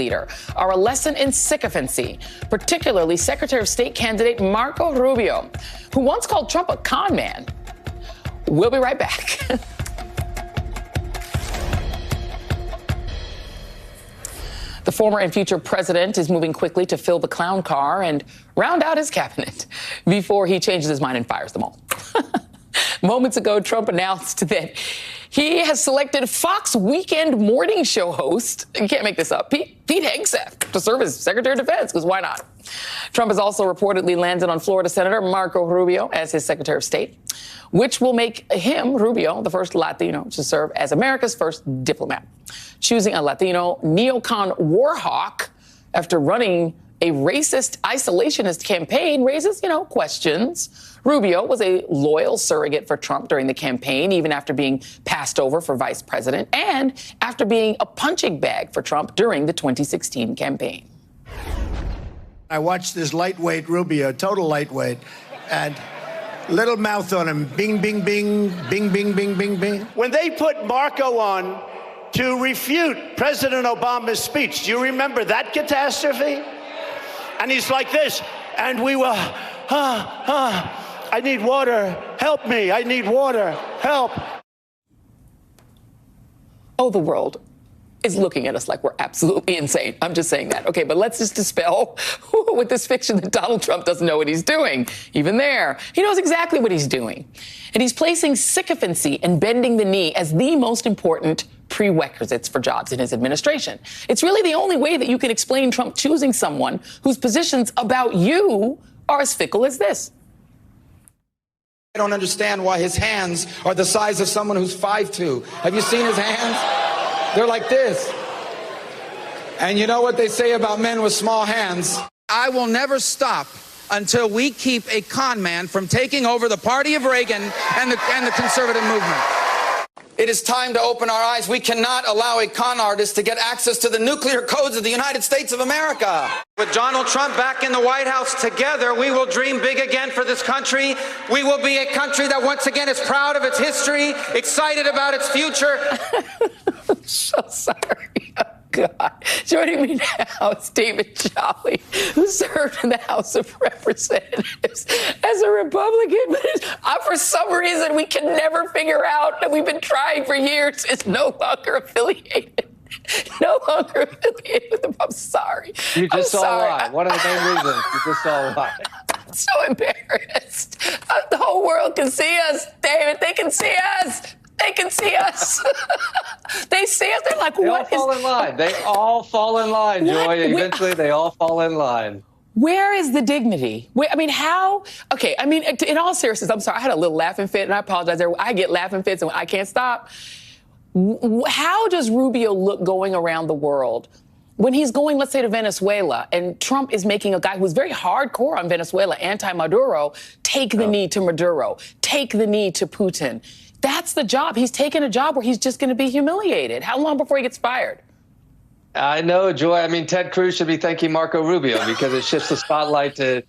leader are a lesson in sycophancy, particularly Secretary of State candidate Marco Rubio, who once called Trump a con man. We'll be right back. The former and future president is moving quickly to fill the clown car and round out his cabinet before he changes his mind and fires them all. Moments ago, Trump announced that he has selected Fox Weekend morning show host, you can't make this up, Pete Hegseth, to serve as Secretary of Defense, because why not? Trump has also reportedly landed on Florida Senator Marco Rubio as his Secretary of State, which will make him, Rubio, the first Latino to serve as America's first diplomat. Choosing a Latino neocon war hawk after running a racist isolationist campaign raises, questions. Rubio was a loyal surrogate for Trump during the campaign, even after being passed over for vice president and after being a punching bag for Trump during the 2016 campaign. I watched this lightweight Rubio, total lightweight, and little mouth on him. Bing, bing, bing, bing, bing, bing, bing, bing. When they put Marco on to refute President Obama's speech, do you remember that catastrophe? And he's like this, and we were, I need water, help me, I need water, help. Oh, the world is looking at us like we're absolutely insane. I'm just saying that. Okay, but let's just dispel with this fiction that Donald Trump doesn't know what he's doing. Even there, he knows exactly what he's doing. And he's placing sycophancy and bending the knee as the most important prerequisites for jobs in his administration. It's really the only way that you can explain Trump choosing someone whose positions about you are as fickle as this. I don't understand why his hands are the size of someone who's 5'2". Have you seen his hands? They're like this. And you know what they say about men with small hands? I will never stop until we keep a con man from taking over the party of Reagan and the conservative movement. It is time to open our eyes. We cannot allow a con artist to get access to the nuclear codes of the United States of America. With Donald Trump back in the White House, together, we will dream big again for this country. We will be a country that once again is proud of its history, excited about its future. I'm so sorry. Oh, God. Joining me now is David Jolly, who served in the House of Representatives as a Republican, but for some reason we can never figure out, and we've been trying for years, is no longer affiliated. No longer affiliated with them. I'm sorry. You just saw why. One of the main reasons. You just saw why. I'm so embarrassed. The whole world can see us, David. They can see us. They can see us. They see us. They're like, what is... They all fall in line. They all fall in line, Joy. Eventually, they all fall in line. Where is the dignity? I mean, how? Okay, I mean, in all seriousness, I'm sorry. I had a little laughing fit, and I apologize. I get laughing fits, and I can't stop. How does Rubio look going around the world when he's going, let's say, to Venezuela, and Trump is making a guy who's very hardcore on Venezuela, anti-Maduro, take the knee to Maduro, take the knee to Putin? That's the job. He's taken a job where he's just going to be humiliated. How long before he gets fired? I know, Joy. I mean, Ted Cruz should be thanking Marco Rubio because it shifts the spotlight to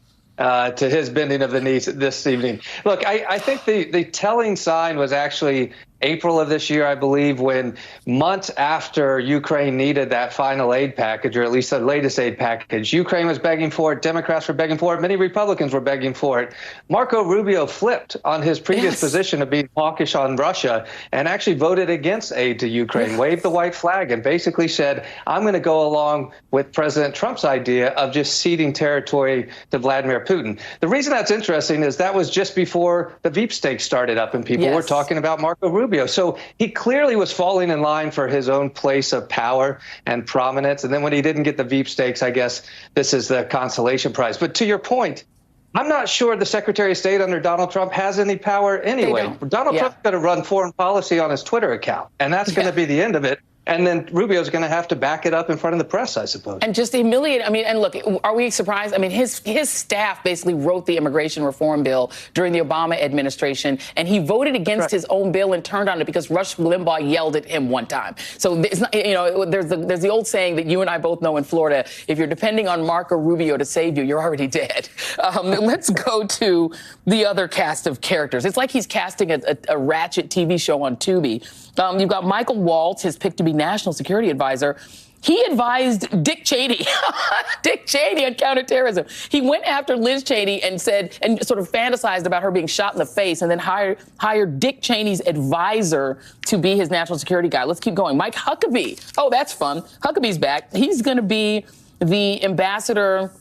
his bending of the knees this evening. Look, I think the telling sign was actually April of this year, I believe, when months after Ukraine needed that final aid package, or at least the latest aid package, Ukraine was begging for it, Democrats were begging for it, many Republicans were begging for it. Marco Rubio flipped on his previous position of being hawkish on Russia and actually voted against aid to Ukraine, waved the white flag, and basically said, I'm going to go along with President Trump's idea of just ceding territory to Vladimir Putin. The reason that's interesting is that was just before the Veep stakes started up and people were talking about Marco Rubio. So he clearly was falling in line for his own place of power and prominence. And then when he didn't get the Veep stakes, I guess this is the consolation prize. But to your point, I'm not sure the Secretary of State under Donald Trump has any power anyway. Donald Trump's going to run foreign policy on his Twitter account, and that's going to be the end of it. And then Rubio's going to have to back it up in front of the press, I suppose. And just humiliate. I mean, and look, are we surprised? I mean, his staff basically wrote the immigration reform bill during the Obama administration, and he voted against his own bill and turned on it because Rush Limbaugh yelled at him one time. So it's not, there's the old saying that you and I both know in Florida: if you're depending on Marco Rubio to save you, you're already dead. Let's go to the other cast of characters. It's like he's casting a ratchet TV show on Tubi. You've got Michael Waltz, his pick to be National Security Advisor. He advised Dick Cheney, Dick Cheney on counterterrorism. He went after Liz Cheney and said, and sort of fantasized about her being shot in the face, and then hired Dick Cheney's advisor to be his national security guy. Let's keep going. Mike Huckabee. Oh, that's fun. Huckabee's back. He's going to be the ambassador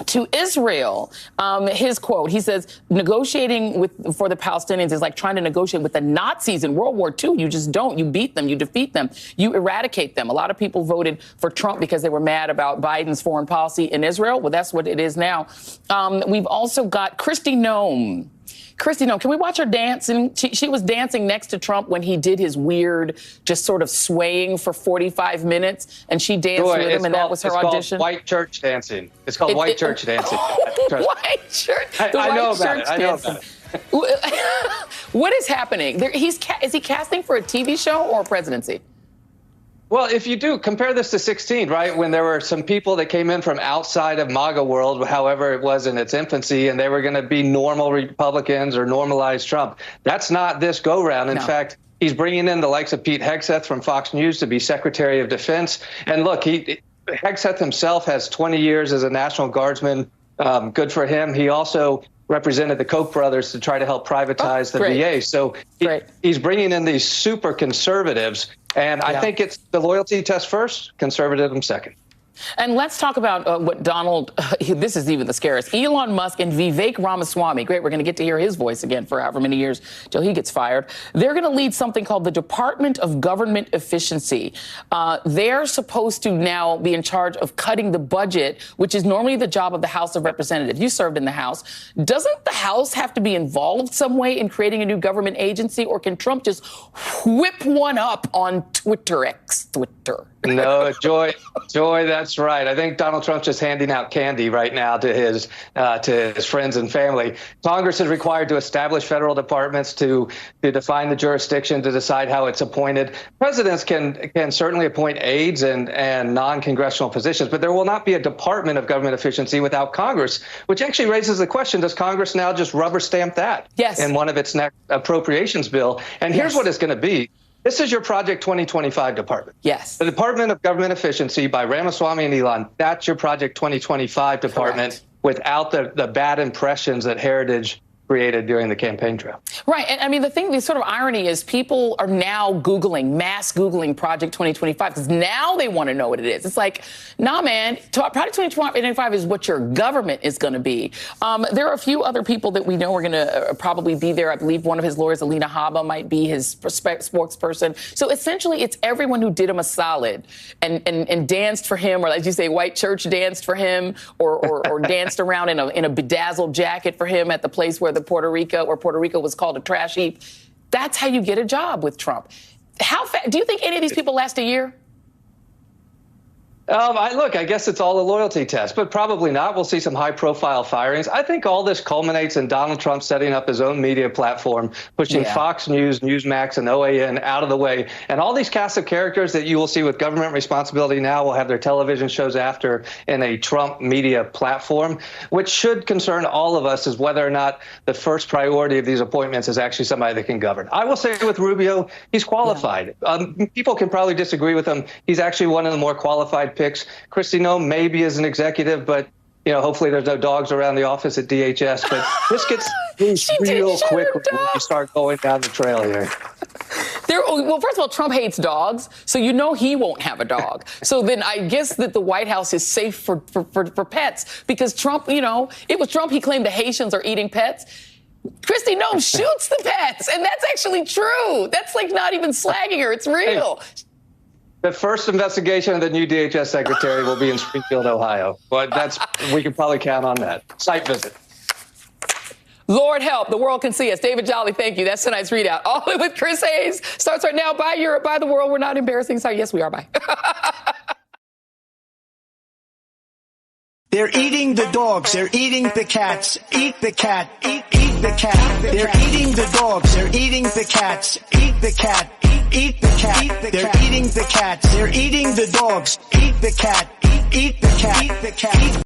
to Israel. His quote, he says, negotiating for the Palestinians is like trying to negotiate with the Nazis in World War II. You just don't. You beat them. You defeat them. You eradicate them. A lot of people voted for Trump because they were mad about Biden's foreign policy in Israel. Well, that's what it is now. We've also got Kristi Noem. Kristi Noem, can we watch her dance? And she was dancing next to Trump when he did his weird, just sort of swaying for 45 minutes, and she danced with him, and that was her audition. It's called white church dancing. It's called white church dancing. White church. I know about it. I know about it. What is happening? Is he casting for a TV show or a presidency? Well, if you do compare this to 16, right, when there were some people that came in from outside of MAGA world, however it was in its infancy, and they were going to be normal Republicans or normalized Trump. That's not this go round. In fact, he's bringing in the likes of Pete Hegseth from Fox News to be Secretary of Defense. And look, Hegseth himself has 20 years as a National Guardsman. Good for him. He also represented the Koch brothers to try to help privatize the VA. So he's bringing in these super conservatives. And I think it's the loyalty test first, conservatism second. And let's talk about what this is even the scariest, Elon Musk and Vivek Ramaswamy. Great, we're going to get to hear his voice again for however many years till he gets fired. They're going to lead something called the Department of Government Efficiency. They're supposed to now be in charge of cutting the budget, which is normally the job of the House of Representatives. You served in the House. Doesn't the House have to be involved some way in creating a new government agency, or can Trump just whip one up on Twitter? No, Joy, that's right. I think Donald Trump's just handing out candy right now to his friends and family. Congress is required to establish federal departments to define the jurisdiction, to decide how it's appointed. Presidents can certainly appoint aides and non-congressional positions, but there will not be a Department of Government Efficiency without Congress, which actually raises the question, does Congress now just rubber stamp that in one of its next appropriations bill? And here's what it's going to be. This is your Project 2025 department. Yes. The Department of Government Efficiency by Ramaswamy and Elon, that's your Project 2025 department without the bad impressions that Heritage created during the campaign trail. Right. And I mean, the sort of irony is people are now mass Googling Project 2025 because now they want to know what it is. It's like, nah, man, Project 2025 is what your government is going to be. There are a few other people that we know are going to probably be there. I believe one of his lawyers, Alina Habba, might be his spokesperson. So essentially, it's everyone who did him a solid and danced for him, or as you say, white church danced for him, or danced around in a bedazzled jacket for him at the place where Puerto Rico was called a trash heap. That's how you get a job with Trump. Do you think any of these people last a year? I guess it's all a loyalty test, but probably not. We'll see some high-profile firings. I think all this culminates in Donald Trump setting up his own media platform, pushing Fox News, Newsmax, and OAN out of the way. And all these cast of characters that you will see with government responsibility now will have their television shows after in a Trump media platform, which should concern all of us is whether or not the first priority of these appointments is actually somebody that can govern. I will say with Rubio, he's qualified. People can probably disagree with him. He's actually one of the more qualified picks. Kristi Noem maybe as an executive, but hopefully there's no dogs around the office at DHS. But this gets real quick when you start going down the trail here. Well, first of all, Trump hates dogs, so he won't have a dog. So then I guess that the White House is safe for pets because Trump, it was Trump. He claimed the Haitians are eating pets. Kristi Noem shoots the pets, and that's actually true. That's like not even slagging her. It's real. Hey. The first investigation of the new DHS secretary will be in Springfield, Ohio. But we can probably count on that. Site visit. Lord help, the world can see us. David Jolly, thank you. That's tonight's readout. All in with Chris Hayes starts right now. Bye, Europe. Bye, the world. We're not embarrassing. Sorry, yes, we are. Bye. They're eating the dogs. They're eating the cats. Eat the cat. Eat the cat. They're eating the dogs. They're eating the cats. Eat the cat. Eat the cat. They're eating the cats. They're eating the dogs. Eat the cat. Eat the cat. Eat the cat.